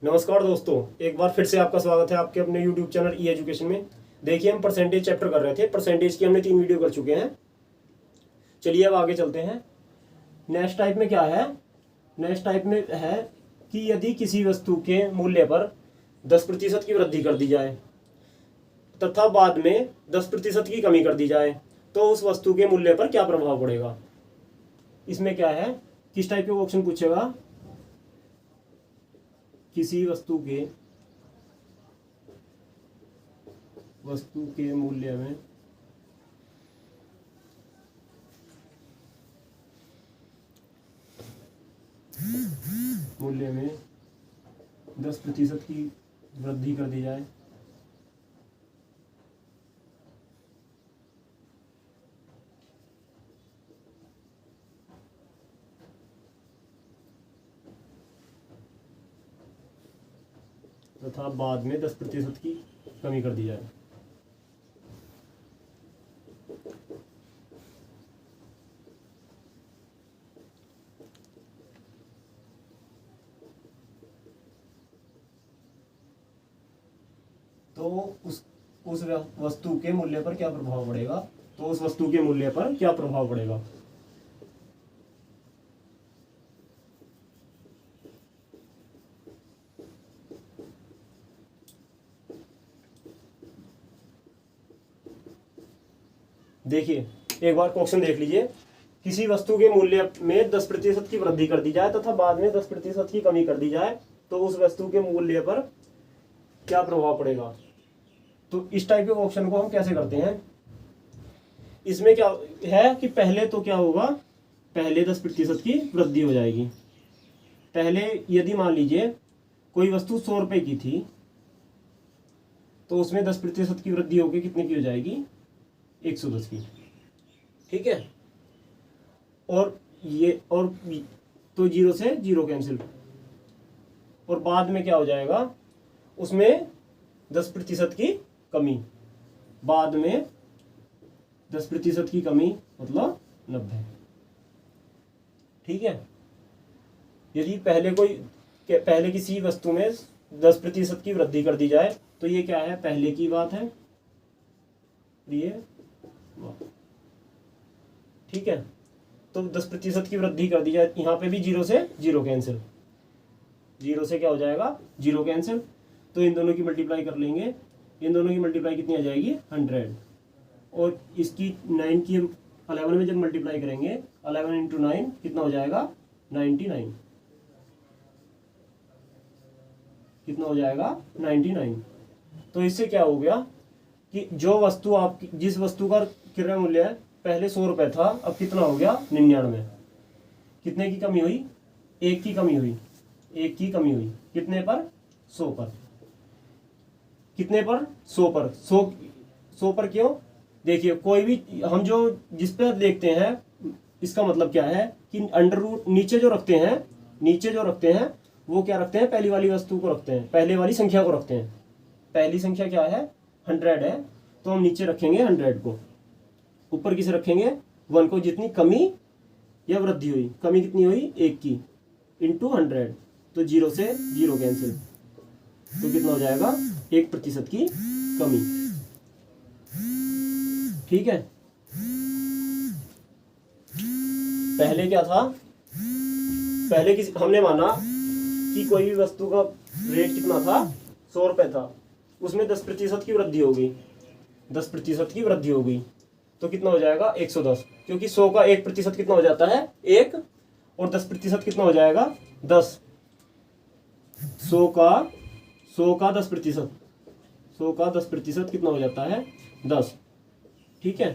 नमस्कार दोस्तों, एक बार फिर से आपका स्वागत है आपके अपने YouTube चैनल ई एजुकेशन में। देखिए, हम परसेंटेज चैप्टर कर रहे थे। परसेंटेज की हमने 3 वीडियो कर चुके हैं। चलिए अब आगे चलते हैं। नेक्स्ट टाइप में क्या है? नेक्स्ट टाइप में है कि यदि किसी वस्तु के मूल्य पर 10% की वृद्धि कर दी जाए तथा बाद में 10% की कमी कर दी जाए तो उस वस्तु के मूल्य पर क्या प्रभाव पड़ेगा। इसमें क्या है, किस टाइप के क्वेश्चन पूछेगा? किसी वस्तु के मूल्य में 10% की वृद्धि कर दी जाए तथा बाद में 10% की कमी कर दी जाए। तो उस वस्तु के मूल्य पर क्या प्रभाव पड़ेगा? तो उस वस्तु के मूल्य पर क्या प्रभाव पड़ेगा? देखिए, एक बार क्वेश्चन देख लीजिए। किसी वस्तु के मूल्य में 10% की वृद्धि कर दी जाए तथा बाद में 10% की कमी कर दी जाए तो उस वस्तु के मूल्य पर क्या प्रभाव पड़ेगा। तो इस टाइप के क्वेश्चन को हम कैसे करते हैं? इसमें क्या है कि पहले तो क्या होगा, पहले 10% की वृद्धि हो जाएगी। पहले यदि मान लीजिए कोई वस्तु 100 रुपए की थी तो उसमें 10% की वृद्धि होकर कितने की हो जाएगी? 110 की। ठीक है। और तो 0 से 0 कैंसिल। और बाद में क्या हो जाएगा, उसमें 10% की कमी। बाद में 10% की कमी मतलब 90। ठीक है। यदि पहले किसी वस्तु में 10% की वृद्धि कर दी जाए तो ये क्या है, पहले की बात है। ये ठीक है। तो 10% की वृद्धि कर दी जाए, यहाँ पे भी 0 से 0 कैंसिल। 0 से क्या हो जाएगा, 0 कैंसिल। तो इन दोनों की मल्टीप्लाई कर लेंगे। इन दोनों की मल्टीप्लाई कितनी आ जाएगी? 100। और इसकी 9 की 11 में जब मल्टीप्लाई करेंगे, 11 इंटू 9 कितना हो जाएगा? 99। कितना हो जाएगा? 99। तो इससे क्या हो गया कि जो वस्तु आपकी, जिस वस्तु का क्रय मूल्य है पहले 100 रुपए था, अब कितना हो गया? 99। कितने की कमी हुई? 1 की कमी हुई। 1 की कमी हुई कितने पर? 100 पर। कितने पर? 100 पर। 100 पर क्यों? देखिए, कोई भी हम जो जिस पे देखते हैं, इसका मतलब क्या है कि अंडर रूट नीचे जो रखते हैं वो क्या रखते हैं? पहली वाली वस्तु को रखते हैं, पहले वाली संख्या को रखते हैं। पहली संख्या क्या है? 100 है, तो हम नीचे रखेंगे 100 को, ऊपर किसे रखेंगे? 1 को। जितनी कमी या वृद्धि हुई, कमी कितनी हुई? 1 की, इंटू 100। तो 0 से 0 कैंसिल। तो कितना हो जाएगा? 1% की कमी। ठीक है। पहले क्या था? पहले हमने माना कि कोई भी वस्तु का रेट कितना था? 100 रुपए था, उसमें 10% की वृद्धि हो गई। 10% की वृद्धि हो गई तो कितना हो जाएगा? 110। क्योंकि 100 का 1% कितना हो जाता है? 1। और 10% कितना हो जाएगा? 10। 100 का 10%, 100 का 10% कितना हो जाता है? 10। ठीक है।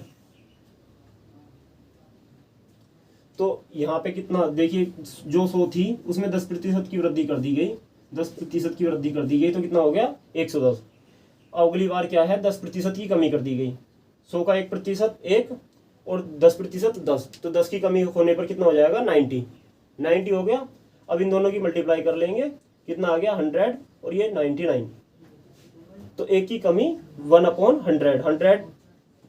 तो यहाँ पे कितना, देखिए, जो 100 थी उसमें 10% की वृद्धि कर दी गई। 10% की वृद्धि कर दी गई तो कितना हो गया? 110। अगली बार क्या है? 10% की कमी कर दी गई। 100 का 1%, 1, और 10%, 10। तो 10 की कमी होने पर कितना हो जाएगा? 90 हो गया। अब इन दोनों की मल्टीप्लाई कर लेंगे, कितना आ गया? 100 और ये 99। तो 1 की कमी 1/100। 100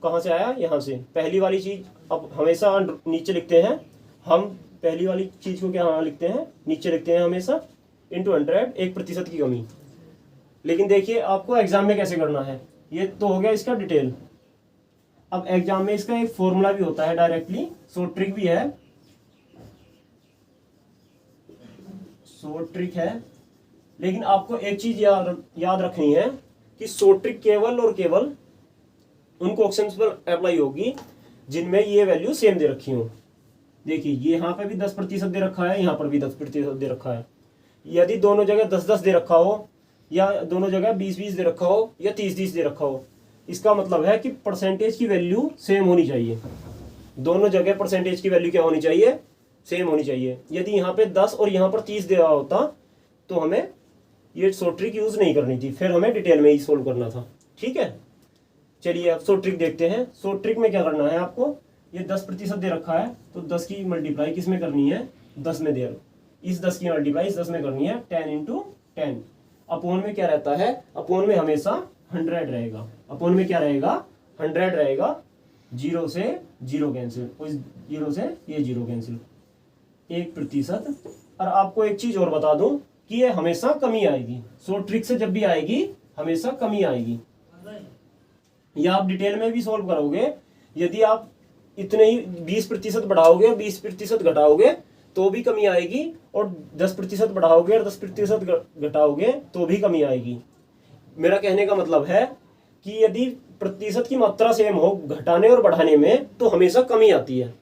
कहाँ से आया? यहाँ से। पहली वाली चीज अब हमेशा नीचे लिखते हैं हम। पहली वाली चीज को क्या लिखते हैं? नीचे लिखते हैं हमेशा। इंटू 100 1% की कमी। लेकिन देखिए आपको एग्जाम में कैसे करना है, ये तो हो गया इसका डिटेल। अब एग्जाम में इसका एक फॉर्मूला भी होता है डायरेक्टली, शॉर्ट ट्रिक भी है, शॉर्ट ट्रिक है। लेकिन आपको एक चीज याद रखनी है कि शॉर्ट ट्रिक केवल और केवल उन क्वेश्चंस पर अप्लाई होगी जिनमें ये वैल्यू सेम दे रखी हो। देखिए ये यहाँ पे भी 10% दे रखा है, यहाँ पर भी 10% दे रखा है। यदि दोनों जगह 10-10 दे रखा हो, या दोनों जगह 20-20 दे रखा हो, या 30-30 दे रखा हो, इसका मतलब है कि परसेंटेज की वैल्यू सेम होनी चाहिए। दोनों जगह परसेंटेज की वैल्यू क्या होनी चाहिए, सेम होनी चाहिए। यदि यहाँ पे 10 और यहाँ पर 30 दे रहा होता तो हमें ये शॉर्ट ट्रिक यूज नहीं करनी थी, फिर हमें डिटेल में ही सोल्व करना था। ठीक है, चलिए अब शॉर्ट ट्रिक देखते हैं। शॉर्ट ट्रिक में क्या करना है आपको, ये 10% दे रखा है तो 10 की मल्टीप्लाई किस में करनी है, 10 में दे, इस 10 की मल्टीप्लाई इस 10 में करनी है, 10 इंटू 10। अपोन में क्या रहता है, अपोन में हमेशा 100 रहेगा, अपोन में क्या रहेगा, 100 रहेगा। 0 से 0 कैंसिल, उस 0 से ये 0 कैंसिल, 1%। और आपको एक चीज और बता दूं कि ये हमेशा कमी आएगी, शॉर्ट ट्रिक से जब भी आएगी हमेशा कमी आएगी। या आप डिटेल में भी सॉल्व करोगे, यदि आप इतने ही 20% बढ़ाओगे और 20% घटाओगे तो भी कमी आएगी, और 10% बढ़ाओगे और 10% घटाओगे तो भी कमी आएगी। मेरा कहने का मतलब है कि यदि प्रतिशत की मात्रा सेम हो घटाने और बढ़ाने में तो हमेशा कमी आती है।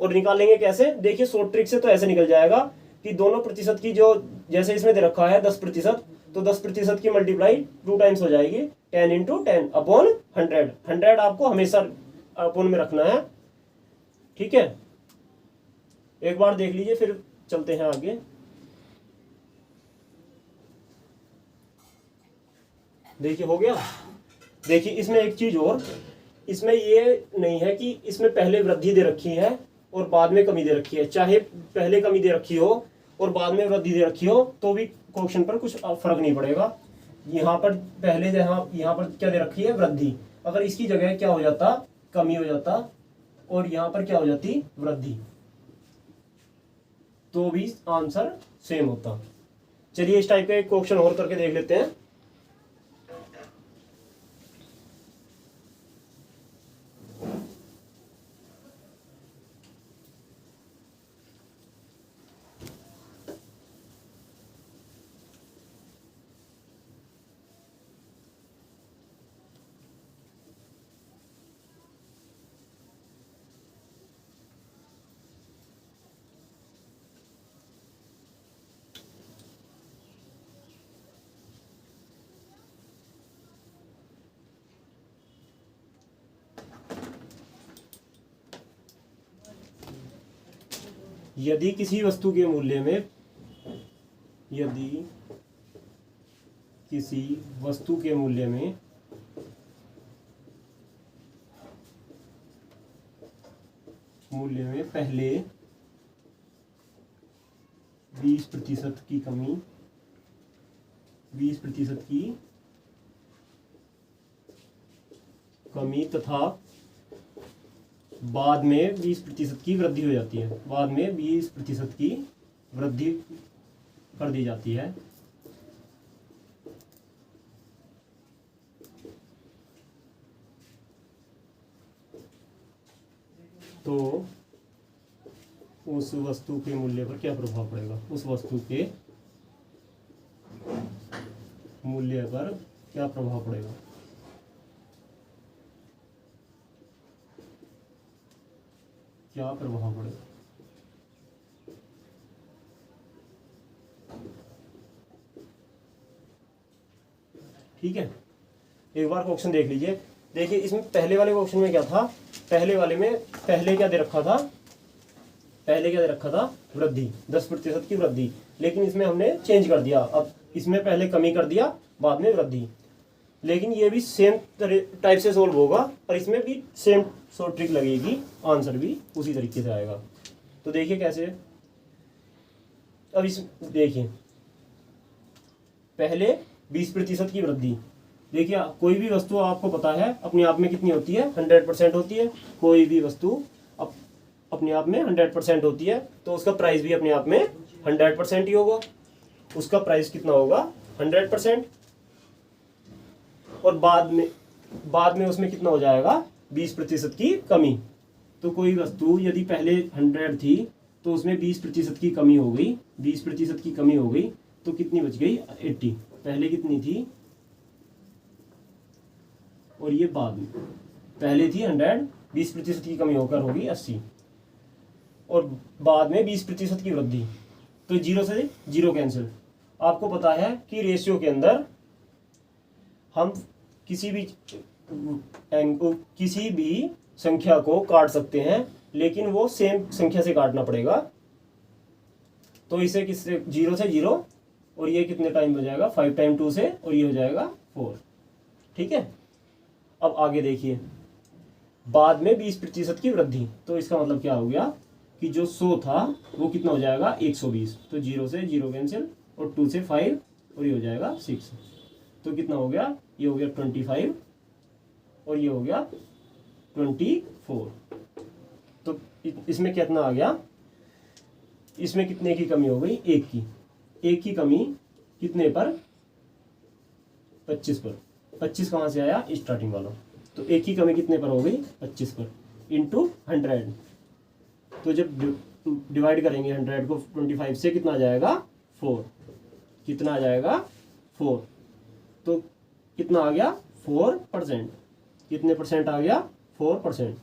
और निकालेंगे कैसे, देखिए शॉर्ट ट्रिक से तो ऐसे निकल जाएगा कि दोनों प्रतिशत की जो, जैसे इसमें दे रखा है 10%, तो 10% की मल्टीप्लाई 2 टाइम्स हो जाएगी, 10 इंटू 10 अपॉन 100। 100 आपको हमेशा अपॉन में रखना है। ठीक है, एक बार देख लीजिए फिर चलते हैं आगे। देखिए हो गया। देखिए इसमें एक चीज और, इसमें ये नहीं है कि इसमें पहले वृद्धि दे रखी है और बाद में कमी दे रखी है। चाहे पहले कमी दे रखी हो और बाद में वृद्धि दे रखी हो तो भी क्वेश्चन पर कुछ फर्क नहीं पड़ेगा। यहाँ पर पहले यहाँ पर क्या दे रखी है, वृद्धि, अगर इसकी जगह क्या हो जाता, कमी हो जाता, और यहाँ पर क्या हो जाती, वृद्धि, तो भी आंसर सेम होता। चलिए इस टाइप का एक क्वेश्चन और करके देख लेते हैं। यदि किसी वस्तु के मूल्य में, यदि किसी वस्तु के मूल्य में पहले 20% की कमी, 20% की कमी तथा बाद में 20% की वृद्धि हो जाती है, बाद में 20% की वृद्धि कर दी जाती है, तो उस वस्तु के मूल्य पर क्या प्रभाव पड़ेगा, उस वस्तु के मूल्य पर क्या प्रभाव पड़ेगा। क्या प्रभाव पड़ेगा। ठीक है, एक बार क्वेश्चन देख लीजिए। देखिए इसमें पहले वाले क्वेश्चन में क्या था, पहले वाले में पहले क्या दे रखा था, पहले क्या दे रखा था, वृद्धि, 10% की वृद्धि। लेकिन इसमें हमने चेंज कर दिया, अब इसमें पहले कमी कर दिया, बाद में वृद्धि। लेकिन ये भी सेम टाइप से सोल्व होगा और इसमें भी सेम शॉर्ट ट्रिक लगेगी, आंसर भी उसी तरीके से आएगा। तो देखिए कैसे, अब इस देखिए पहले 20% की वृद्धि। देखिए कोई भी वस्तु आपको पता है अपने आप में कितनी होती है, 100% होती है। कोई भी वस्तु अपने आप में 100% होती है, तो उसका प्राइस भी अपने आप में 100% ही होगा। उसका प्राइस कितना होगा 100%। और बाद में उसमें कितना हो जाएगा 20% की कमी। तो कोई वस्तु यदि पहले 100 थी तो उसमें 20% की कमी हो गई, 20% की कमी हो गई तो कितनी बच गई 80। पहले कितनी थी और ये बाद में, पहले थी 100, 20% की कमी होकर होगी 80 और बाद में 20% की वृद्धि। तो 0 से 0 कैंसिल। आपको पता है कि रेशियो के अंदर हम किसी भी संख्या को काट सकते हैं, लेकिन वो सेम संख्या से काटना पड़ेगा। तो इसे किससे 0 से 0 और ये कितने टाइम हो जाएगा 5 टाइम 2 से और ये हो जाएगा 4। ठीक है। अब आगे देखिए, बाद में 20% की वृद्धि। तो इसका मतलब क्या हो गया कि जो 100 था वो कितना हो जाएगा 120। तो 0 से 0 कैंसिल और 2 से 5 और ये हो जाएगा 6। तो कितना हो गया, ये हो गया 25 और ये हो गया 24। तो इसमें कितना आ गया, इसमें कितने की कमी हो गई, एक की कमी कितने पर 25 पर। 25 कहाँ से आया, स्टार्टिंग वाला। तो एक की कमी कितने पर हो गई 25 पर इंटू 100। तो जब डिवाइड करेंगे 100 को 25 से कितना आ जाएगा 4। कितना आ जाएगा 4। तो कितना आ गया 4%। कितने परसेंट आ गया 4%।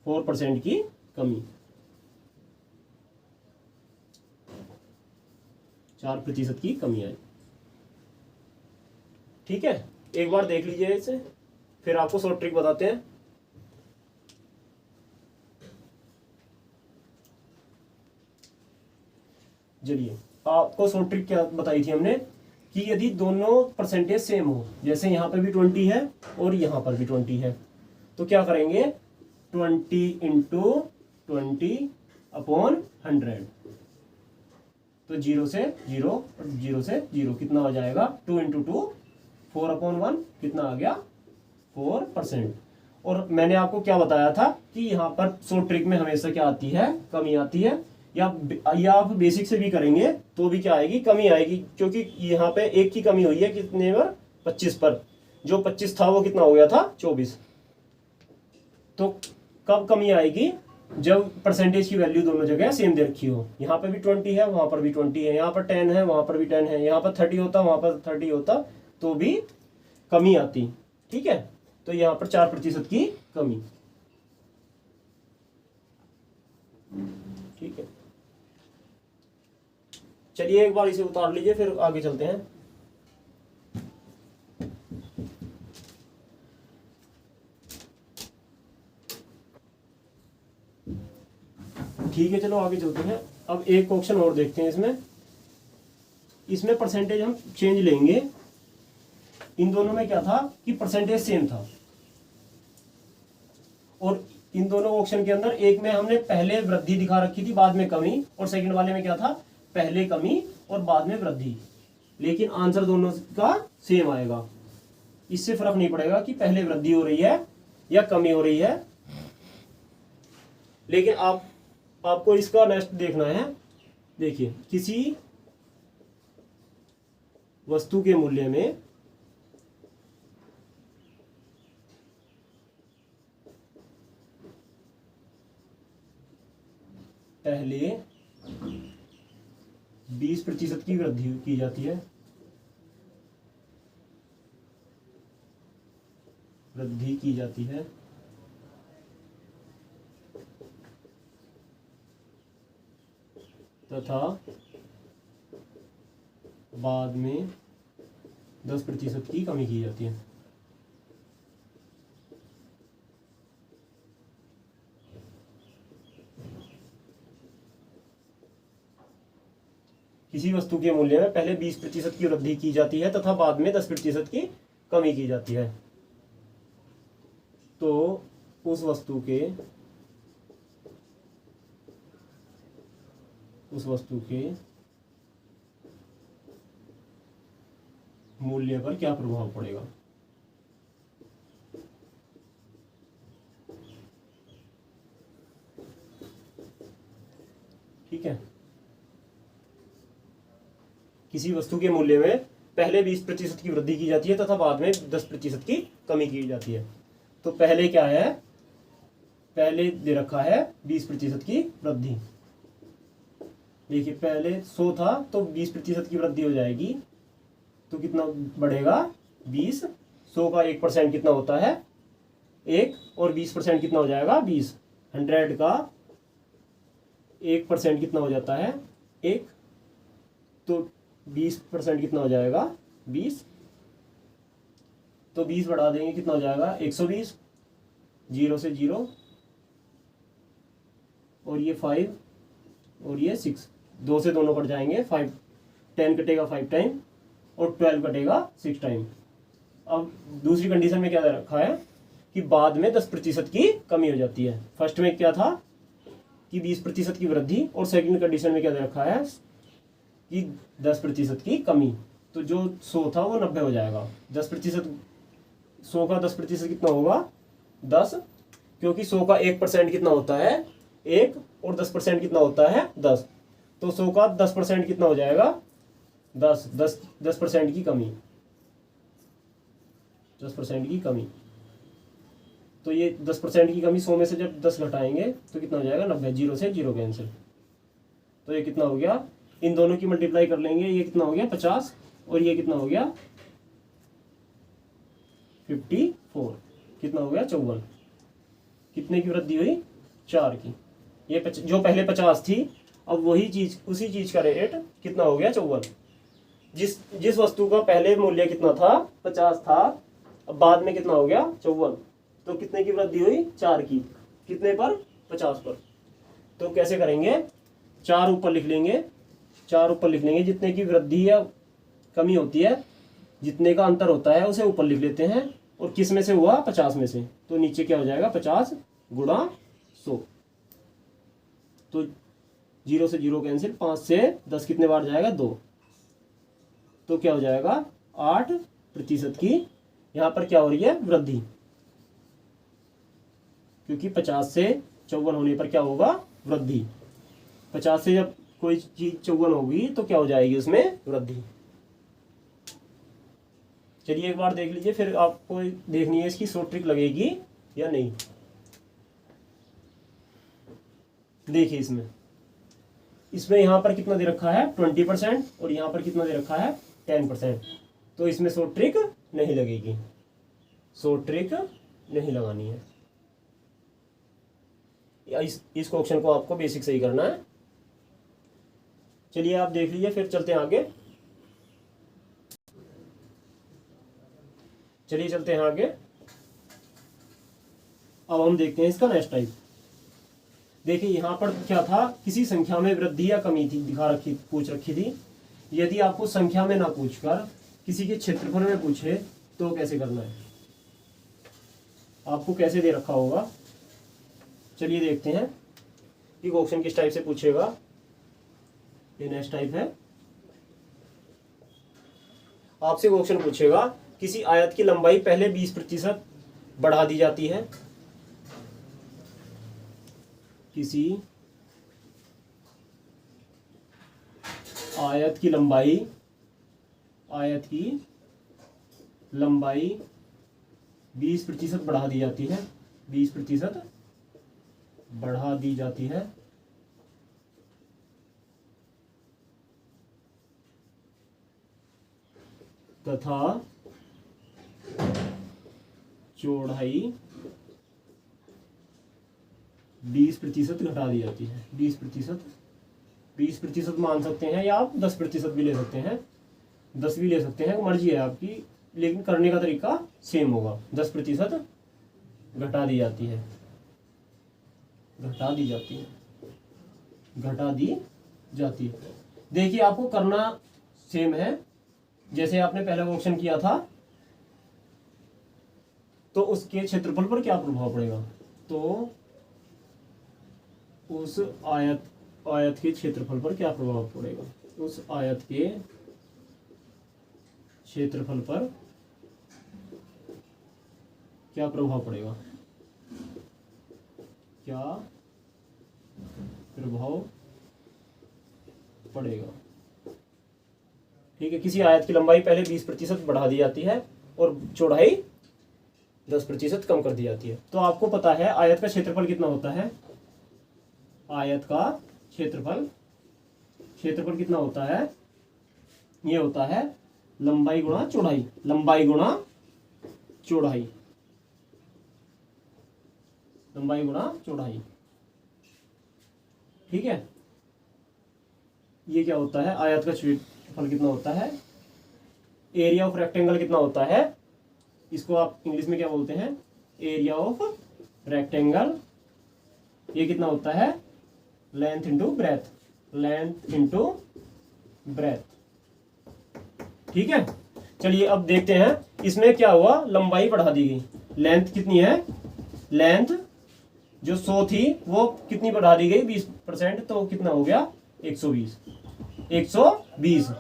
4% की कमी, 4% की कमी आई। ठीक है, एक बार देख लीजिए इसे, फिर आपको शॉर्ट ट्रिक बताते हैं। चलिए, आपको शॉर्ट ट्रिक क्या बताई थी हमने कि यदि दोनों परसेंटेज सेम हो, जैसे यहाँ पे भी 20 है और यहाँ पर भी 20 है, तो क्या करेंगे 20 इंटू 20/100। तो 0 से 0 और 0 से 0 कितना हो जाएगा 2 इंटू 2 4/1 कितना आ गया 4%। और मैंने आपको क्या बताया था कि यहाँ पर शॉर्ट ट्रिक में हमेशा क्या आती है, कमी आती है। या आप बेसिक से भी करेंगे तो भी क्या आएगी, कमी आएगी, क्योंकि यहाँ पे एक की कमी हुई है कितने पर 25 पर। जो 25 था वो कितना हो गया था 24। तो कब कमी आएगी, जब परसेंटेज की वैल्यू दोनों जगह सेम दे रखी हो। यहाँ पे भी 20 है, वहां पर भी 20 है, यहाँ पर 10 है, वहां पर भी 10 है, यहाँ पर 30 होता, वहां पर 30 होता, तो भी कमी आती। ठीक है, तो यहाँ पर 4% की कमी। ठीक है, चलिए एक बार इसे उतार लीजिए, फिर आगे चलते हैं। ठीक है, चलो आगे चलते हैं। अब एक क्वेश्चन और देखते हैं। इसमें परसेंटेज हम चेंज लेंगे। इन दोनों में क्या था कि परसेंटेज सेम था, और इन दोनों ऑप्शन के अंदर एक में हमने पहले वृद्धि दिखा रखी थी, बाद में कमी, और सेकंड वाले में क्या था, पहले कमी और बाद में वृद्धि। लेकिन आंसर दोनों का सेम आएगा। इससे फर्क नहीं पड़ेगा कि पहले वृद्धि हो रही है या कमी हो रही है। लेकिन आपको इसका नेक्स्ट देखना है। देखिए, किसी वस्तु के मूल्य में पहले 20% की वृद्धि की जाती है, तथा बाद में 10% की कमी की जाती है। किसी वस्तु के मूल्य में पहले 20% की वृद्धि की जाती है तथा बाद में 10% की कमी की जाती है। तो उस वस्तु के मूल्य पर क्या प्रभाव पड़ेगा। ठीक है, किसी वस्तु के मूल्य में पहले 20% की वृद्धि की जाती है तथा बाद में 10% की कमी की जाती है। तो पहले क्या है, पहले दे रखा है 20% की वृद्धि। देखिए पहले 100 था तो 20% की वृद्धि हो जाएगी, तो कितना बढ़ेगा 20। 100 का 1% कितना होता है 1, और 20% कितना हो जाएगा 20। 100 का 1% कितना हो जाता है 1, तो 20% कितना हो जाएगा 20। तो 20 बढ़ा देंगे कितना हो जाएगा 120, 0 से 0, और ये 5 और ये 6, 2 से दोनों कट जाएंगे, 5 10 कटेगा 5 टाइम और 12 कटेगा 6 टाइम। अब दूसरी कंडीशन में क्या दे रखा है कि बाद में 10% की कमी हो जाती है। फर्स्ट में क्या था कि 20% की वृद्धि, और सेकंड कंडीशन में क्या दे रखा है कि 10% की कमी। तो जो 100 था वो 90 हो जाएगा। 10%, 100 का 10% कितना होगा 10, क्योंकि 100 का 1% कितना होता है 1, और 10% कितना होता है 10। तो 100 का 10% कितना हो जाएगा 10% की कमी, 10% की कमी। तो ये 10% की कमी 100 में से जब 10 घटाएंगे तो कितना हो जाएगा 90, 0 से 0 कैंसिल। तो ये कितना हो गया, इन दोनों की मल्टीप्लाई कर लेंगे, ये कितना हो गया 50, और ये कितना हो गया 54, कितना हो गया 54। कितने की वृद्धि हुई 4 की। ये जो पहले 50 थी, अब वही चीज, उसी चीज का रेट कितना हो गया 54। जिस वस्तु का पहले मूल्य कितना था 50 था, अब बाद में कितना हो गया 54। तो कितने की वृद्धि हुई 4 की, कितने पर 50 पर। तो कैसे करेंगे, 4 ऊपर लिख लेंगे, 4 ऊपर लिख लेंगे, जितने की वृद्धि या कमी होती है, जितने का अंतर होता है उसे ऊपर लिख लेते हैं, और किस में से हुआ 50 में से, तो नीचे क्या हो जाएगा 50 गुणा 100। तो 0 से 0 कैंसिल, 5 से 10 कितने बार जाएगा 2, तो क्या हो जाएगा 8% की यहाँ पर क्या हो रही है वृद्धि, क्योंकि 50 से 54 होने पर क्या होगा वृद्धि। 50 से जब कोई चीज 54 होगी तो क्या हो जाएगी उसमें वृद्धि। चलिए एक बार देख लीजिए, फिर आपको देखनी है इसकी शॉर्ट ट्रिक लगेगी या नहीं। देखिए इसमें यहाँ पर कितना दे रखा है 20%, और यहाँ पर कितना दे रखा है 10%। तो इसमें शॉर्ट ट्रिक नहीं लगेगी, शॉर्ट ट्रिक नहीं लगानी है। इस क्वेश्चन को आपको बेसिक सही करना है। चलिए आप देख लीजिए, फिर चलते हैं आगे। चलिए चलते हैं आगे। अब हम देखते हैं इसका नेक्स्ट टाइप। देखिए यहाँ पर क्या था, किसी संख्या में वृद्धि या कमी थी, पूछ रखी थी। यदि आपको संख्या में ना पूछकर किसी के क्षेत्रफल में पूछे तो कैसे करना है, आपको कैसे दे रखा होगा। चलिए देखते हैं कि क्वेश्चन किस टाइप से पूछेगा। ये नेक्स्ट टाइप है। आपसे क्वेश्चन पूछेगा किसी आयत की लंबाई पहले 20% बढ़ा दी जाती है। किसी आयत की लंबाई 20% बढ़ा दी जाती है, 20% बढ़ा दी जाती है, तथा चौड़ाई 20% घटा दी जाती है। 20% मान सकते हैं, या आप 10% भी ले सकते हैं, 10 भी ले सकते हैं, मर्जी है आपकी, लेकिन करने का तरीका सेम होगा। 10% घटा दी जाती है, घटा दी जाती है। देखिए आपको करना सेम है, जैसे आपने पहला क्वेश्चन किया था। तो उसके क्षेत्रफल पर क्या प्रभाव पड़ेगा, तो उस आयत के क्षेत्रफल पर क्या प्रभाव पड़ेगा, उस आयत के क्षेत्रफल पर क्या प्रभाव पड़ेगा, क्या प्रभाव पड़ेगा। ठीक है, किसी आयत की लंबाई पहले 20% बढ़ा दी जाती है और चौड़ाई 10% कम कर दी जाती है। तो आपको पता है आयत का क्षेत्रफल कितना होता है। आयत का क्षेत्रफल कितना होता है, ये होता है लंबाई गुणा चौड़ाई, लंबाई गुणा चौड़ाई, लंबाई गुणा चौड़ाई। ठीक है, ये क्या होता है, आयत का क्षेत्रफल कितना होता है, एरिया ऑफ रेक्टेंगल कितना होता है, इसको आप इंग्लिश में क्या बोलते हैं, एरिया ऑफ रेक्टेंगल। ये कितना होता है, length into breadth, length into breadth. ठीक है, चलिए अब देखते हैं इसमें क्या हुआ, लंबाई बढ़ा दी गई। लेंथ कितनी है, लेंथ जो 100 थी वो कितनी बढ़ा दी गई, 20%, तो कितना हो गया 120। 120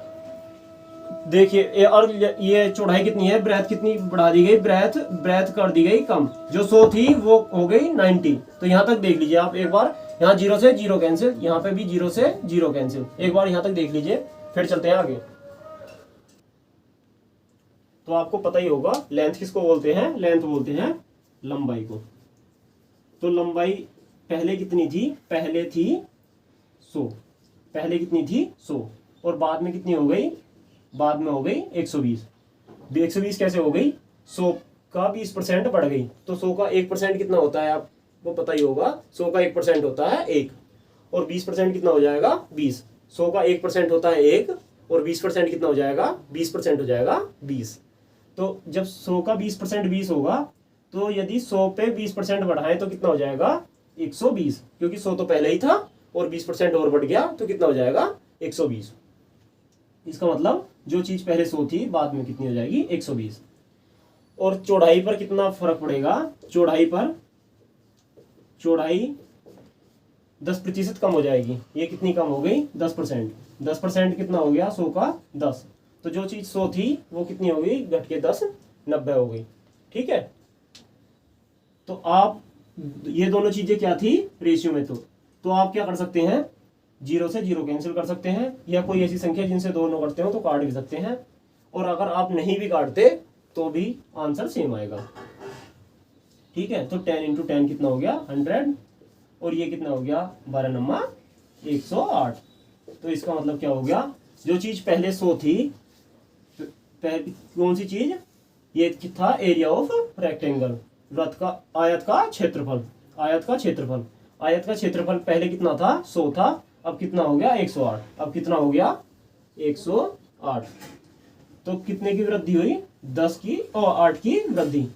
देखिए, और ये चौड़ाई कितनी है, ब्रेथ कितनी बढ़ा दी गई, ब्रेथ कर दी गई कम, जो 100 थी वो हो गई 90। तो यहां तक देख लीजिए आप एक बार, यहाँ 0 से 0 कैंसिल, यहाँ पे भी 0 से 0 कैंसिल, एक बार यहां तक देख लीजिए, फिर चलते हैं आगे। तो आपको पता ही होगा लेंथ किसको बोलते हैं, लेंथ बोलते हैं लंबाई को। तो लंबाई पहले कितनी थी, पहले थी 100, पहले कितनी थी 100, और बाद में कितनी हो गई, बाद में हो गई 120। 120 कैसे हो गई, 100 का 20% बढ़ गई। तो 100 का 1% कितना होता है, आपको पता ही होगा, 100 का 1% होता है 1, और 20% कितना हो जाएगा 20। 100 का 1% होता है 1, और 20% कितना हो जाएगा, 20% हो जाएगा 20। तो जब 100 का 20% 20 होगा, तो यदि 100 पे 20% बढ़ाएं तो कितना हो जाएगा 120, क्योंकि 100 तो पहले ही था और 20% और बढ़ गया तो कितना हो जाएगा 120। इसका मतलब जो चीज पहले 100 थी बाद में कितनी हो जाएगी 120। और चौड़ाई पर कितना फर्क पड़ेगा, चौड़ाई पर, चौड़ाई 10% कम हो जाएगी। ये कितनी कम हो गई 10%, 10% कितना हो गया 100 का 10, तो जो चीज 100 थी वो कितनी हो गई, घट के 10 90 हो गई। ठीक है, तो आप ये दोनों चीजें क्या थी रेशियो में, तो आप क्या कर सकते हैं, 0 से 0 कैंसिल कर सकते हैं, या कोई ऐसी संख्या जिनसे दोनों करते हो तो काट भी सकते हैं, और अगर आप नहीं भी काटते तो भी आंसर सेम आएगा। ठीक है, तो 10 इंटू 10 कितना हो गया 100, और ये कितना हो गया 12 नम्मा 108। तो इसका मतलब क्या हो गया, जो चीज पहले 100 थी, कौन सी चीज, ये था एरिया ऑफ रेक्टेंगल, वृत्त का, आयत का क्षेत्रफल, आयत का क्षेत्रफल, आयत का क्षेत्रफल पहले कितना था 100 था, अब कितना हो गया 108, अब कितना हो गया 108। तो कितने की वृद्धि हुई, 10 की और 8 की वृद्धि,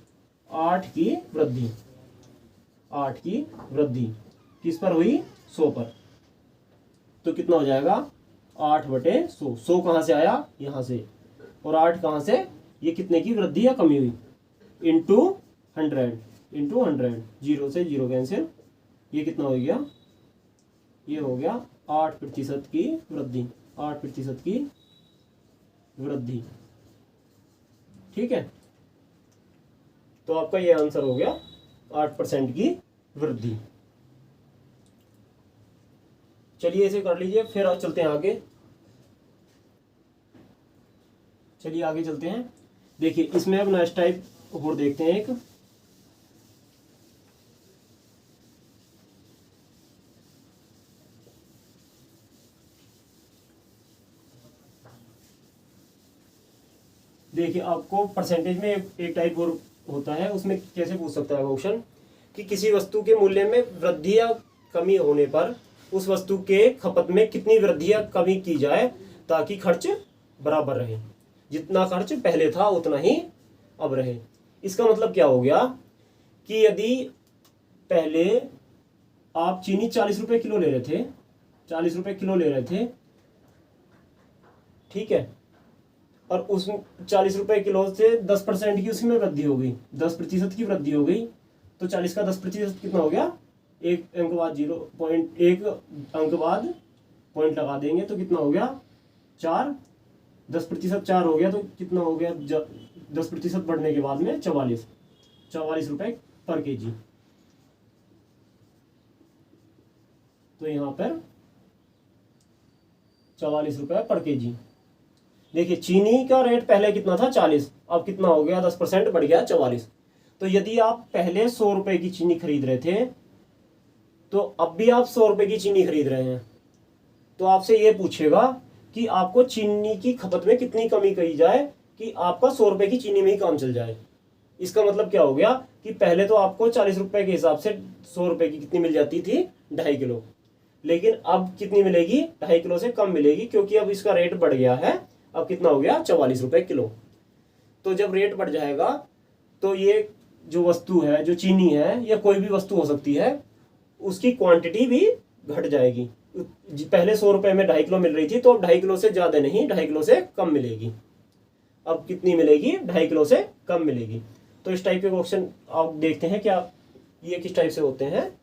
8 की वृद्धि, 8 की वृद्धि किस पर हुई 100 पर। तो कितना हो जाएगा 8/100, 100 कहां से आया यहां से, और 8 कहां से, ये कितने की वृद्धि या कमी हुई, इंटू 100, इंटू 100, 0 से 0 कैंसिल, ये कितना हो गया, ये हो गया 8% की वृद्धि, 8% की वृद्धि। ठीक है, तो आपका ये आंसर हो गया 8% की वृद्धि। चलिए इसे कर लीजिए, फिर आप चलते हैं आगे। चलिए आगे चलते हैं। देखिए इसमें अब नेक्स्ट टाइप और देखते हैं एक, देखिए आपको परसेंटेज में एक टाइप और होता है, उसमें कैसे पूछ सकता है क्वेश्चन कि किसी वस्तु के मूल्य में वृद्धि या कमी होने पर उस वस्तु के खपत में कितनी वृद्धि या कमी की जाए ताकि खर्च बराबर रहे, जितना खर्च पहले था उतना ही अब रहे। इसका मतलब क्या हो गया कि यदि पहले आप चीनी 40 रुपए किलो ले रहे थे, 40 रुपए किलो ले रहे थे, ठीक है, और उस 40 रुपए किलो से 10% की उसमें वृद्धि हो गई, 10% की वृद्धि हो गई, तो 40 का 10% कितना हो गया, एक अंक बाद 0.1 अंक बाद पॉइंट लगा देंगे तो कितना हो गया 4, 10% 4 हो गया, तो कितना हो गया 10% बढ़ने के बाद में 44 रुपए पर केजी। तो यहाँ पर ₹44 पर केजी। देखिए चीनी का रेट पहले कितना था 40, अब कितना हो गया 10% बढ़ गया 44। तो यदि आप पहले 100 रुपए की चीनी खरीद रहे थे तो अब भी आप 100 रुपए की चीनी खरीद रहे हैं, तो आपसे ये पूछेगा कि आपको चीनी की खपत में कितनी कमी की जाए कि आपका 100 रुपए की चीनी में ही काम चल जाए। इसका मतलब क्या हो गया कि पहले तो आपको 40 रुपए के हिसाब से 100 रुपए की कितनी मिल जाती थी 2.5 किलो, लेकिन अब कितनी मिलेगी 2.5 किलो से कम मिलेगी, क्योंकि अब इसका रेट बढ़ गया है। अब कितना हो गया 44 रुपए किलो। तो जब रेट बढ़ जाएगा तो ये जो वस्तु है, जो चीनी है या कोई भी वस्तु हो सकती है, उसकी क्वांटिटी भी घट जाएगी। पहले 100 रुपए में 2.5 किलो मिल रही थी, तो अब 2.5 किलो से ज्यादा नहीं, 2.5 किलो से कम मिलेगी। अब कितनी मिलेगी 2.5 किलो से कम मिलेगी। तो इस टाइप के क्वेश्चन आप देखते हैं क्या ये किस टाइप से होते हैं।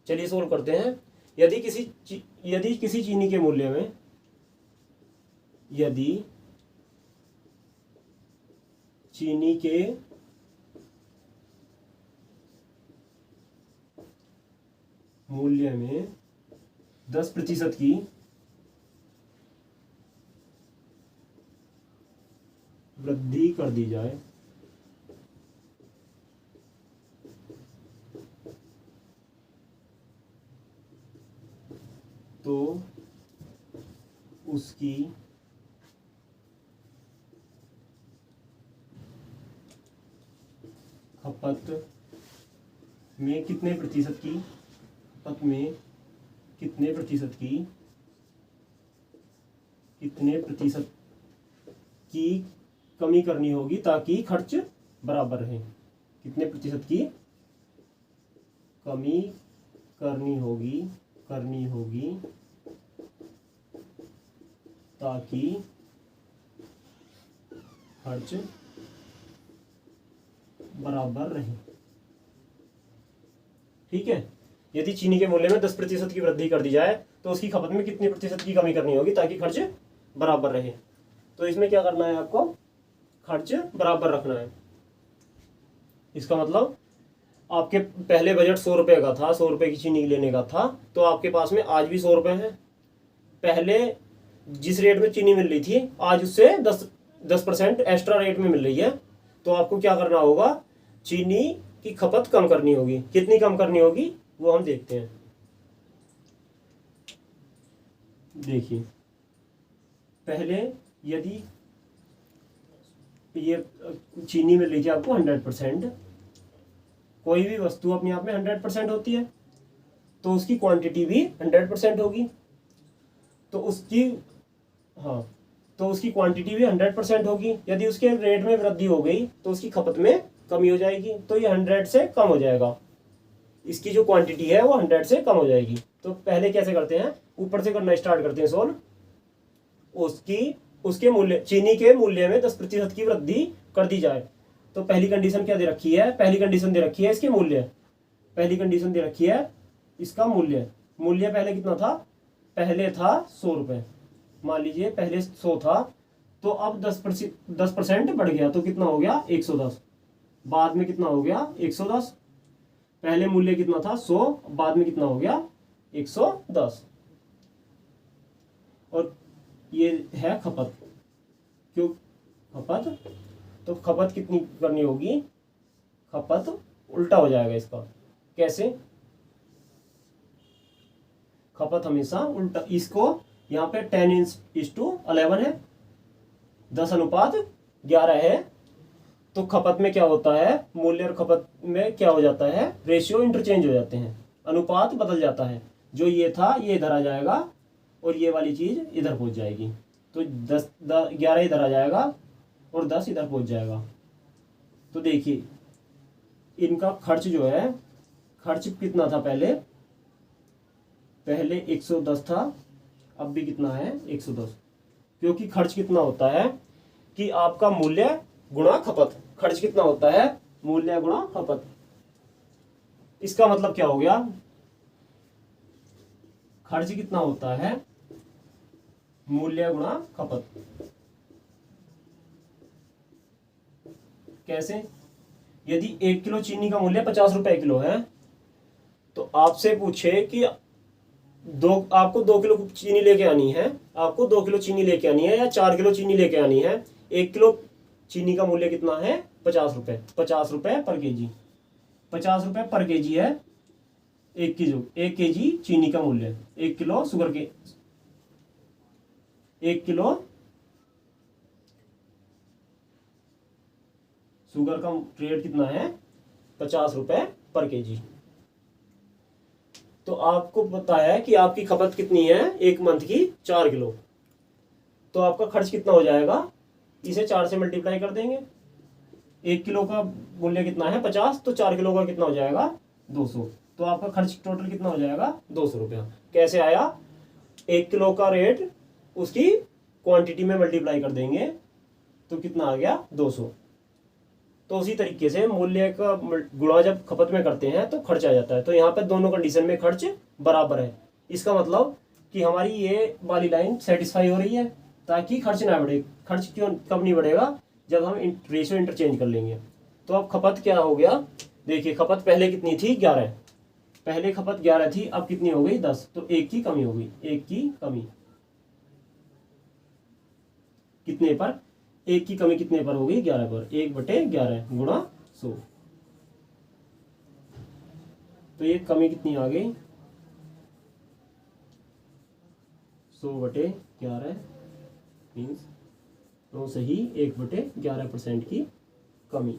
चलिए सोल्व करते हैं। यदि किसी चीनी के मूल्य में चीनी के मूल्य में 10% की वृद्धि कर दी जाए तो उसकी खपत में कितने प्रतिशत की कमी करनी होगी ताकि खर्च बराबर रहे। कितने प्रतिशत की कमी करनी होगी ताकि खर्च बराबर रहे। ठीक है। यदि चीनी के मूल्य में 10% की वृद्धि कर दी जाए तो उसकी खपत में कितने प्रतिशत की कमी करनी होगी ताकि खर्च बराबर रहे। तो इसमें क्या करना है, आपको खर्च बराबर रखना है। इसका मतलब आपके पहले बजट 100 रुपए का था, 100 रुपए की चीनी लेने का था, तो आपके पास में आज भी 100 रुपए है। पहले जिस रेट में चीनी मिल रही थी आज उससे 10% एक्स्ट्रा रेट में मिल रही है। तो आपको क्या करना होगा, चीनी की खपत कम करनी होगी। कितनी कम करनी होगी वो हम देखते हैं। देखिए पहले यदि ये चीनी मिल रही थी आपको 100%, कोई भी वस्तु अपने आप में 100% होती है तो उसकी क्वांटिटी भी 100% होगी। तो उसकी क्वांटिटी भी 100% होगी। यदि उसके रेट में वृद्धि हो गई तो उसकी खपत में कमी हो जाएगी, तो ये 100 से कम हो जाएगा। इसकी जो क्वांटिटी है वो 100 से कम हो जाएगी। तो पहले कैसे करते हैं, ऊपर से करना स्टार्ट करते हैं सोल्व। उसके मूल्य, चीनी के मूल्य में 10% की वृद्धि कर दी जाए। तो पहली कंडीशन क्या दे रखी है, पहली कंडीशन दे रखी है इसके मूल्य, पहली कंडीशन दे रखी है इसका मूल्य। मूल्य पहले कितना था, पहले था 100 रुपए। मान लीजिए पहले 100 था, तो अब 10% बढ़ गया तो कितना हो गया 110। बाद में कितना हो गया 110। पहले मूल्य कितना था 100, बाद में कितना हो गया 110। और ये है खपत। क्यों खपत, तो खपत कितनी करनी होगी, खपत उल्टा हो जाएगा इसका। कैसे, खपत हमेशा उल्टा, इसको यहाँ पे 10:11 है, 10:11 है। तो खपत में क्या होता है, मूल्य और खपत में क्या हो जाता है, रेशियो इंटरचेंज हो जाते हैं, अनुपात बदल जाता है। जो ये था ये इधर आ जाएगा और ये वाली चीज इधर पहुंच जाएगी। तो 11 इधर आ जाएगा और 10 इधर पहुंच जाएगा। तो देखिए इनका खर्च जो है, खर्च कितना था, पहले 110 था, अब भी कितना है 110। क्योंकि खर्च कितना होता है कि आपका मूल्य गुणा खपत। खर्च कितना होता है, मूल्य गुणा खपत। इसका मतलब क्या हो गया, खर्च कितना होता है, मूल्य गुणा खपत। कैसे, यदि 1 किलो चीनी का मूल्य 50 रुपए किलो है तो आपसे पूछे कि आपको 2 किलो चीनी लेके आनी है, आपको 2 किलो चीनी लेके आनी है या 4 किलो चीनी लेके आनी है। 1 किलो चीनी का मूल्य कितना है? 50 रुपये। 50 रुपये पर केजी, 50 रुपये पर केजी है 1 केजी चीनी का मूल्य। 1 किलो शुगर के 1 किलो शुगर का रेट कितना है? 50 रुपये पर केजी। तो आपको पता है कि आपकी खपत कितनी है एक मंथ की? 4 किलो। तो आपका खर्च कितना हो जाएगा? इसे 4 से मल्टीप्लाई कर देंगे। 1 किलो का मूल्य कितना है? 50, तो 4 किलो का कितना हो जाएगा? 200। तो आपका खर्च टोटल कितना हो जाएगा? 200 रुपया। कैसे आया? 1 किलो का रेट उसकी क्वांटिटी में मल्टीप्लाई कर देंगे तो कितना आ गया? 200। तो उसी तरीके से मूल्य का गुणा जब खपत में करते हैं तो खर्च आ जाता है। तो यहाँ पे दोनों कंडीशन में खर्च बराबर है। इसका मतलब कि हमारी ये वाली लाइन सेटिस्फाई हो रही है, ताकि खर्च ना बढ़े। खर्च क्यों कब नहीं बढ़ेगा? जब हम रेशियो इंटरचेंज कर लेंगे। तो अब खपत क्या हो गया? देखिए, खपत पहले कितनी थी? 11। पहले खपत 11 थी, अब कितनी हो गई? 10। तो 1 की कमी हो गई। 1 की कमी कितने पर? 1 की कमी कितने पर होगी? 11 पर। 1/11 गुणा 100। तो ये कमी कितनी आ गई? 100/11 मीन्स 9 से ही 1/11% की कमी।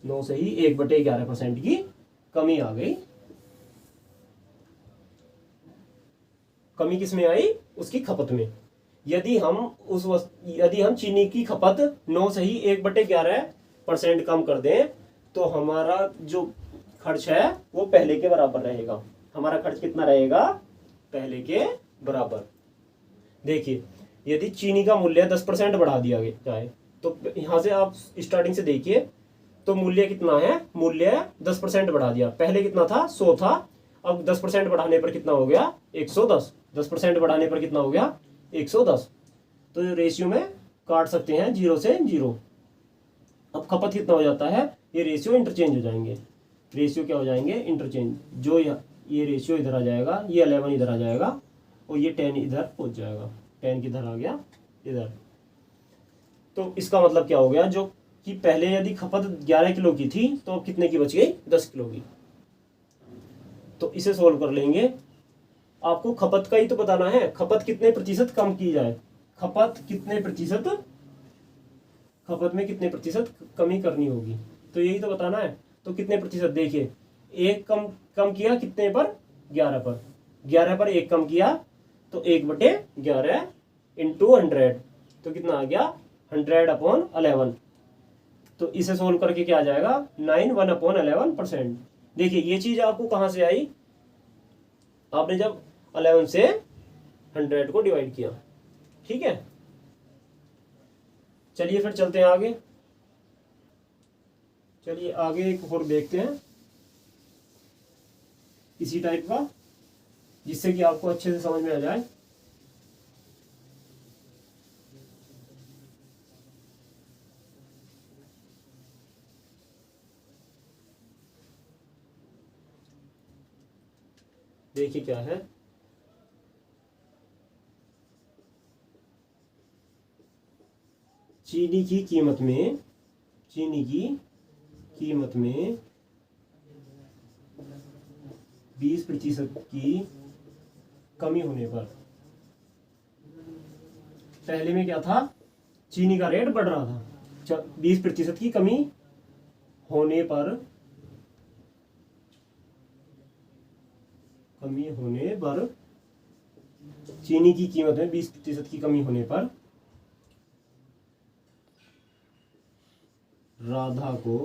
9 से ही 1/11% की कमी आ गई। कमी किस में आई? उसकी खपत में। यदि हम चीनी की खपत 9 से ही 1/11% कम कर दें तो हमारा जो खर्च है वो पहले के बराबर रहेगा। हमारा खर्च कितना रहेगा? पहले के बराबर। देखिए, यदि चीनी का मूल्य 10% बढ़ा दिया जाए तो यहां से आप स्टार्टिंग से देखिए तो मूल्य कितना है? मूल्य 10% बढ़ा दिया। पहले कितना था? 100 था। अब 10% बढ़ाने पर कितना हो गया? 110। 10% बढ़ाने पर कितना हो गया? 110। तो रेशियो में काट सकते हैं 0 से 0। अब खपत कितना हो जाता है? ये रेशियो इंटरचेंज हो जाएंगे। रेशियो क्या हो जाएंगे? इंटरचेंज। जो ये रेशियो इधर आ जाएगा, ये 11 इधर आ जाएगा और ये 10 इधर पहुंच जाएगा। 10 किधर आ गया? इधर। तो इसका मतलब क्या हो गया? जो कि पहले यदि खपत 11 किलो की थी तो अब कितने की बच गई? 10 किलो की। तो इसे सोल्व कर लेंगे। आपको खपत का ही तो बताना है। खपत कितने प्रतिशत कम की जाए? खपत में कितने प्रतिशत कमी करनी होगी, तो यही तो बताना है। तो कितने प्रतिशत? देखिए, 1 कम किया कितने पर? 11 पर। 11 पर 1 कम किया तो 1/11 इंटू 100। तो कितना आ गया? 100/11। तो इसे सोल्व करके क्या आ जाएगा? 9 1/11%। देखिए, ये चीज आपको कहां से आई? आपने जब 11 से 100 को डिवाइड किया। ठीक है, चलिए फिर चलते हैं आगे। चलिए आगे एक और देखते हैं इसी टाइप का, जिससे कि आपको अच्छे से समझ में आ जाए। देखिए क्या है। चीनी की कीमत में 20% की कमी होने पर, पहले में क्या था? चीनी का रेट बढ़ रहा था। 20% की कमी होने पर चीनी की कीमत में 20% की कमी होने पर राधा को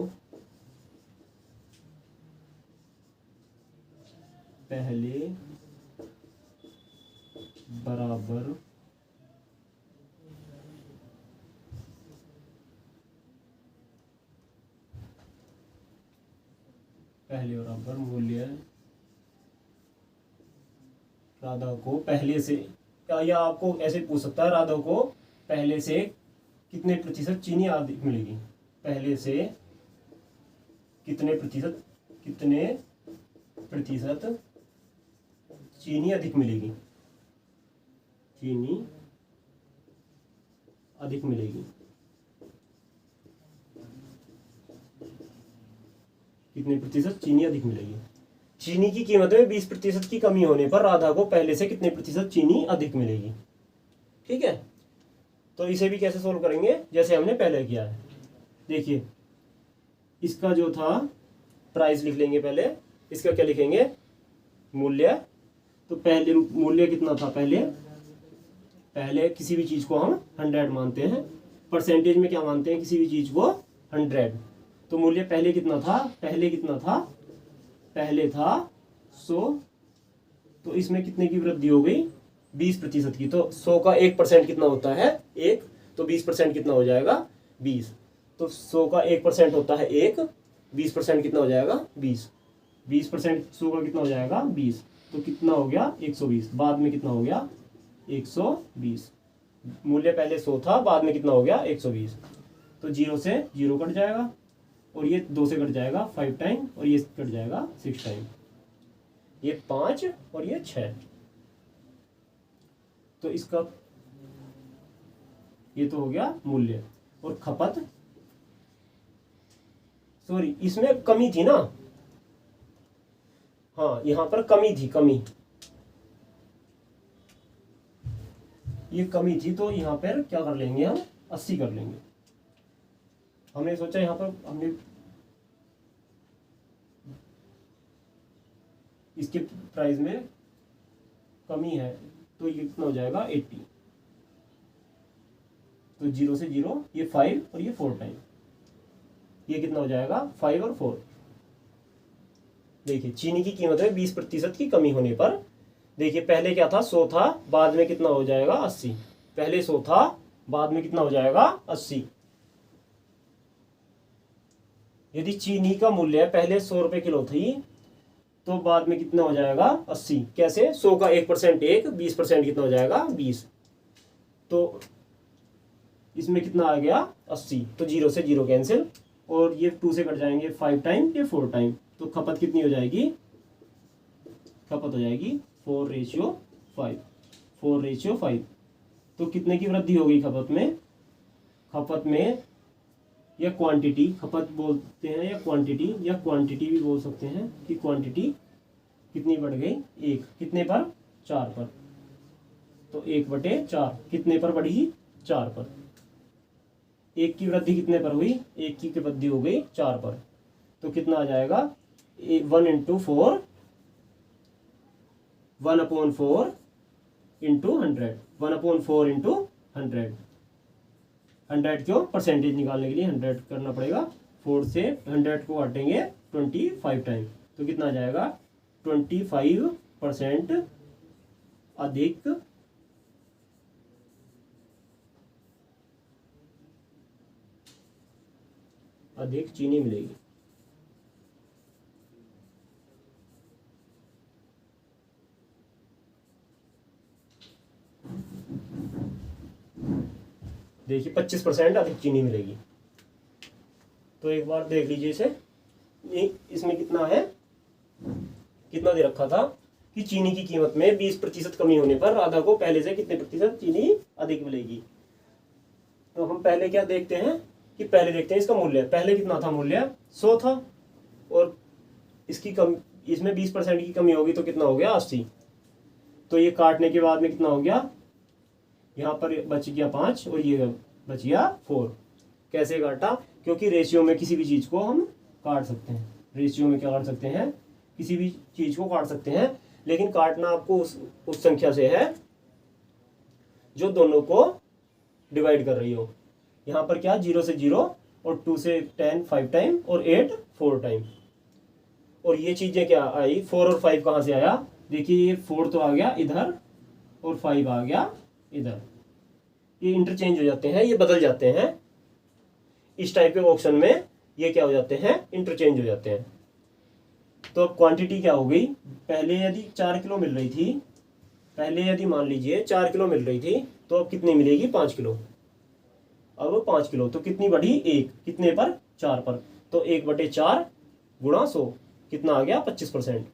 पहले बराबर मूल्य, राधा को पहले से, या आपको ऐसे पूछ सकता है, राधा को पहले से कितने प्रतिशत चीनी अधिक मिलेगी? पहले से कितने प्रतिशत चीनी अधिक मिलेगी, चीनी अधिक मिलेगी। कितने प्रतिशत चीनी अधिक मिलेगी? चीनी की कीमत में 20% की कमी होने पर राधा को पहले से कितने प्रतिशत चीनी अधिक मिलेगी। ठीक है, तो इसे भी कैसे सोल्व करेंगे, जैसे हमने पहले किया है। देखिए, इसका जो था प्राइस लिख लेंगे पहले, इसका क्या लिखेंगे, मूल्य। तो पहले मूल्य कितना था, पहले किसी भी चीज को हम 100 मानते हैं, परसेंटेज में क्या मानते हैं, किसी भी चीज को 100। तो मूल्य पहले कितना था, पहले था 100। तो इसमें कितने की वृद्धि हो गई, 20% की। तो 100 का 1% कितना होता है, 1। तो 20% कितना हो जाएगा, 20। तो 100 का 1% होता है 1, 20% कितना हो जाएगा, 20। 20% 100 का कितना हो जाएगा, 20। तो कितना हो गया, 120। बाद में कितना हो गया, 120। मूल्य पहले 100 था, बाद में कितना हो गया, 120। तो 0 से 0 कट जाएगा, और ये 2 से कट जाएगा 5 टाइम, और ये कट जाएगा 6 टाइम। ये 5 और ये 6। तो इसका ये तो हो गया मूल्य। और खपत, सॉरी इसमें कमी थी ना, हाँ यहां पर कमी थी, ये कमी थी। तो यहां पर क्या कर लेंगे हम, 80 कर लेंगे। हमने सोचा यहां पर हमने इसके प्राइस में कमी है, तो ये कितना हो जाएगा, 80। तो 0 से 0, ये 5 और ये 4 टाइम, ये कितना हो जाएगा, 5 और 4। देखिए, चीनी की कीमत में 20% की कमी होने पर, देखिए पहले क्या था, 100 था, बाद में कितना हो जाएगा, 80। पहले 100 था, बाद में कितना हो जाएगा, 80। यदि चीनी का मूल्य पहले 100 रुपए किलो थी, तो बाद में कितना हो जाएगा, 80। कैसे, 100 का 1% 1, 20% कितना हो जाएगा, 20। तो इसमें कितना आ गया, 80। तो 0 से 0 कैंसिल, और ये 2 से कट जाएंगे 5 टाइम, ये 4 टाइम। तो खपत कितनी हो जाएगी, खपत हो जाएगी 4:5, 4:5। तो कितने की वृद्धि हो गई खपत में, या क्वांटिटी, खपत बोलते हैं या क्वांटिटी भी बोल सकते हैं, कि क्वांटिटी कितनी बढ़ गई, 1। कितने पर, 4 पर। तो 1/4 कितने पर बढ़ी, 4 पर। 1 की वृद्धि कितने पर हुई, 1 की वृद्धि हो गई 4 पर। तो कितना आ जाएगा, 1 × 4, 1/4 इंटू 100, 1/4 इंटू 100। 100 क्यों, परसेंटेज निकालने के लिए 100 करना पड़ेगा। 4 से 100 को काटेंगे 25 टाइम, तो कितना आ जाएगा, 25% अधिक चीनी मिलेगी। देखिए 25% अधिक चीनी मिलेगी। तो एक बार देख लीजिए इसे, इसमें कितना है, कितना दे रखा था कि चीनी की कीमत में 20% कमी होने पर राधा को पहले से कितने प्रतिशत चीनी अधिक मिलेगी। तो हम पहले क्या देखते हैं, कि पहले देखते हैं इसका मूल्य। पहले कितना था मूल्य, 100 था, और इसकी इसमें 20% की कमी होगी तो कितना हो गया, 80। तो ये काटने के बाद में कितना हो गया, यहाँ पर बच गया 5 और ये बच गया 4। कैसे काटा, क्योंकि रेशियो में किसी भी चीज को हम काट सकते हैं, रेशियो में क्या काट सकते हैं, किसी भी चीज को काट सकते हैं। लेकिन काटना आपको उस संख्या से है जो दोनों को डिवाइड कर रही हो। यहाँ पर क्या, 0 से 0, और 2 से 10 5 टाइम, और 8 4 टाइम। और ये चीजें क्या आई, 4 और 5 कहाँ से आया, देखिए ये 4 तो आ गया इधर, और 5 आ गया इधर। ये इंटरचेंज हो जाते हैं, ये बदल जाते हैं। इस टाइप के ऑप्शन में ये क्या हो जाते हैं, इंटरचेंज हो जाते हैं। तो अब क्वांटिटी क्या हो गई, पहले यदि 4 किलो मिल रही थी, पहले यदि मान लीजिए 4 किलो मिल रही थी, तो अब कितनी मिलेगी, 5 किलो। अब 5 किलो, तो कितनी बढ़ी, 1। कितने पर, 4 पर। तो 1/4 × 100 कितना आ गया, 25%।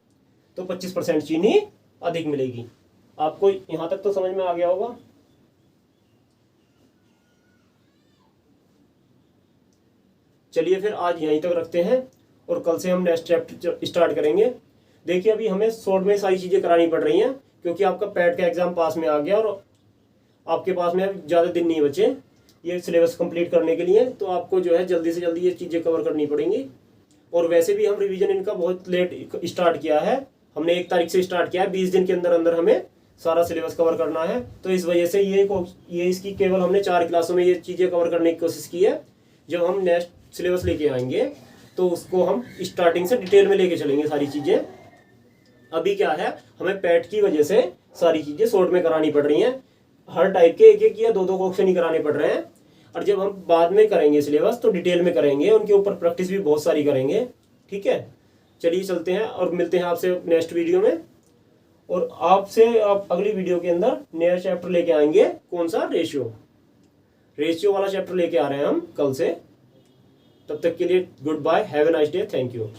तो 25% चीनी अधिक मिलेगी। आपको यहाँ तक तो समझ में आ गया होगा। चलिए फिर आज यहीं तक रखते हैं और कल से हम नेक्स्ट चैप्टर स्टार्ट करेंगे। देखिए अभी हमें शॉर्ट में सारी चीज़ें करानी पड़ रही हैं क्योंकि आपका पैट का एग्ज़ाम पास में आ गया और आपके पास में अब ज़्यादा दिन नहीं बचे ये सिलेबस कंप्लीट करने के लिए। तो आपको जो है जल्दी से जल्दी ये चीज़ें कवर करनी पड़ेंगी। और वैसे भी हम रिवीजन इनका बहुत लेट स्टार्ट किया है, हमने 1 तारीख से स्टार्ट किया है। 20 दिन के अंदर अंदर हमें सारा सिलेबस कवर करना है। तो इस वजह से ये इसकी केवल हमने 4 क्लासों में ये चीज़ें कवर करने की कोशिश की है। जब हम नेक्स्ट सिलेबस लेके आएंगे तो उसको हम स्टार्टिंग से डिटेल में लेके चलेंगे सारी चीज़ें। अभी क्या है, हमें पैट की वजह से सारी चीज़ें शॉर्ट में करानी पड़ रही हैं। हर टाइप के 1-1 या 2-2 क्वेश्चन ही कराने पड़ रहे हैं। और जब हम बाद में करेंगे सिलेबस तो डिटेल में करेंगे, उनके ऊपर प्रैक्टिस भी बहुत सारी करेंगे। ठीक है, चलिए चलते हैं और मिलते हैं आपसे नेक्स्ट वीडियो में। और आपसे आप अगली वीडियो के अंदर नया चैप्टर लेके आएंगे। कौन सा? रेशियो वाला चैप्टर लेके आ रहे हैं हम कल से। तब तक के लिए goodbye, have a nice day, thank you.